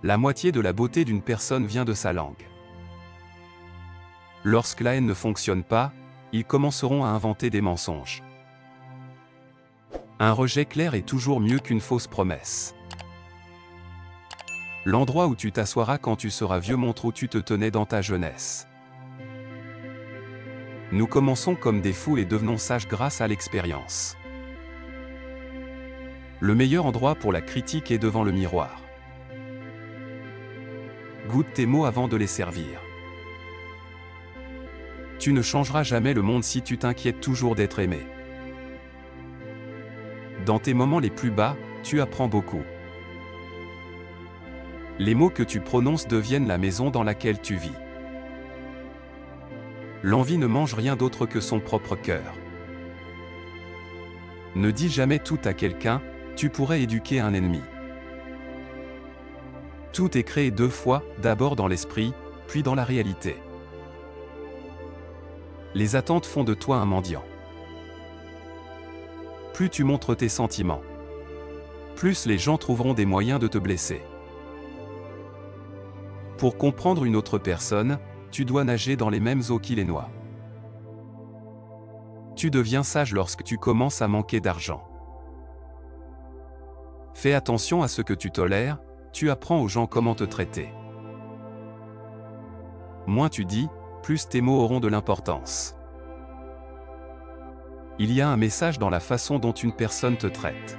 La moitié de la beauté d'une personne vient de sa langue. Lorsque la haine ne fonctionne pas, ils commenceront à inventer des mensonges. Un rejet clair est toujours mieux qu'une fausse promesse. L'endroit où tu t'assoiras quand tu seras vieux montre où tu te tenais dans ta jeunesse. Nous commençons comme des fous et devenons sages grâce à l'expérience. Le meilleur endroit pour la critique est devant le miroir. Goûte tes mots avant de les servir. Tu ne changeras jamais le monde si tu t'inquiètes toujours d'être aimé. Dans tes moments les plus bas, tu apprends beaucoup. Les mots que tu prononces deviennent la maison dans laquelle tu vis. L'envie ne mange rien d'autre que son propre cœur. Ne dis jamais tout à quelqu'un, tu pourrais éduquer un ennemi. Tout est créé deux fois, d'abord dans l'esprit, puis dans la réalité. Les attentes font de toi un mendiant. Plus tu montres tes sentiments, plus les gens trouveront des moyens de te blesser. Pour comprendre une autre personne, tu dois nager dans les mêmes eaux qui les noient. Tu deviens sage lorsque tu commences à manquer d'argent. Fais attention à ce que tu tolères, tu apprends aux gens comment te traiter. Moins tu dis, plus tes mots auront de l'importance. Il y a un message dans la façon dont une personne te traite.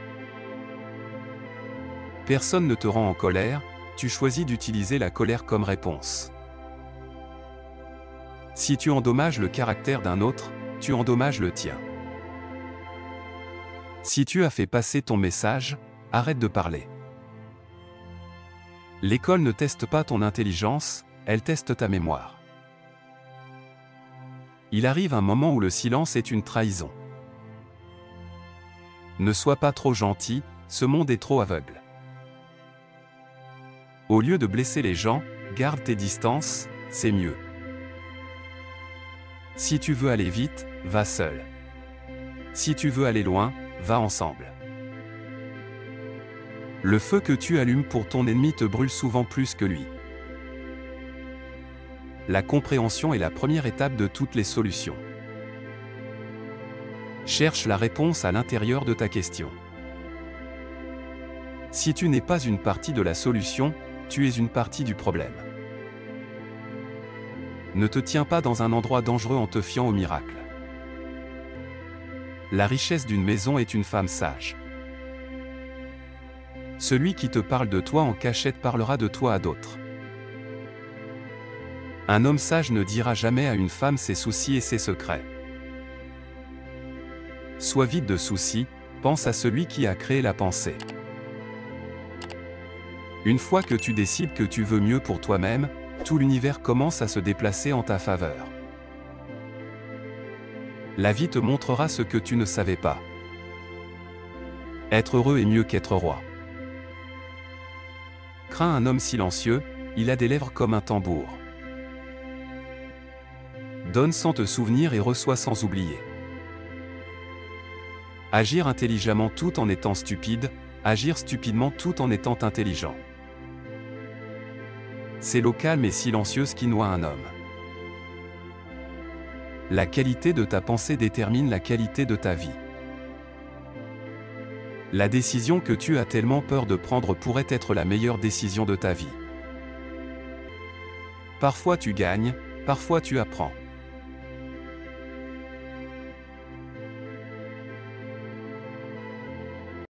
Personne ne te rend en colère, tu choisis d'utiliser la colère comme réponse. Si tu endommages le caractère d'un autre, tu endommages le tien. Si tu as fait passer ton message, arrête de parler. L'école ne teste pas ton intelligence, elle teste ta mémoire. Il arrive un moment où le silence est une trahison. Ne sois pas trop gentil, ce monde est trop aveugle. Au lieu de blesser les gens, garde tes distances, c'est mieux. Si tu veux aller vite, va seul. Si tu veux aller loin, va ensemble. Le feu que tu allumes pour ton ennemi te brûle souvent plus que lui. La compréhension est la première étape de toutes les solutions. Cherche la réponse à l'intérieur de ta question. Si tu n'es pas une partie de la solution, tu es une partie du problème. Ne te tiens pas dans un endroit dangereux en te fiant au miracle. La richesse d'une maison est une femme sage. Celui qui te parle de toi en cachette parlera de toi à d'autres. Un homme sage ne dira jamais à une femme ses soucis et ses secrets. Sois vide de soucis, pense à celui qui a créé la pensée. Une fois que tu décides que tu veux mieux pour toi-même, tout l'univers commence à se déplacer en ta faveur. La vie te montrera ce que tu ne savais pas. Être heureux est mieux qu'être roi. Crains un homme silencieux, il a des lèvres comme un tambour. Donne sans te souvenir et reçois sans oublier. Agir intelligemment tout en étant stupide, agir stupidement tout en étant intelligent. C'est l'eau calme et silencieuse qui noie un homme. La qualité de ta pensée détermine la qualité de ta vie. La décision que tu as tellement peur de prendre pourrait être la meilleure décision de ta vie. Parfois tu gagnes, parfois tu apprends.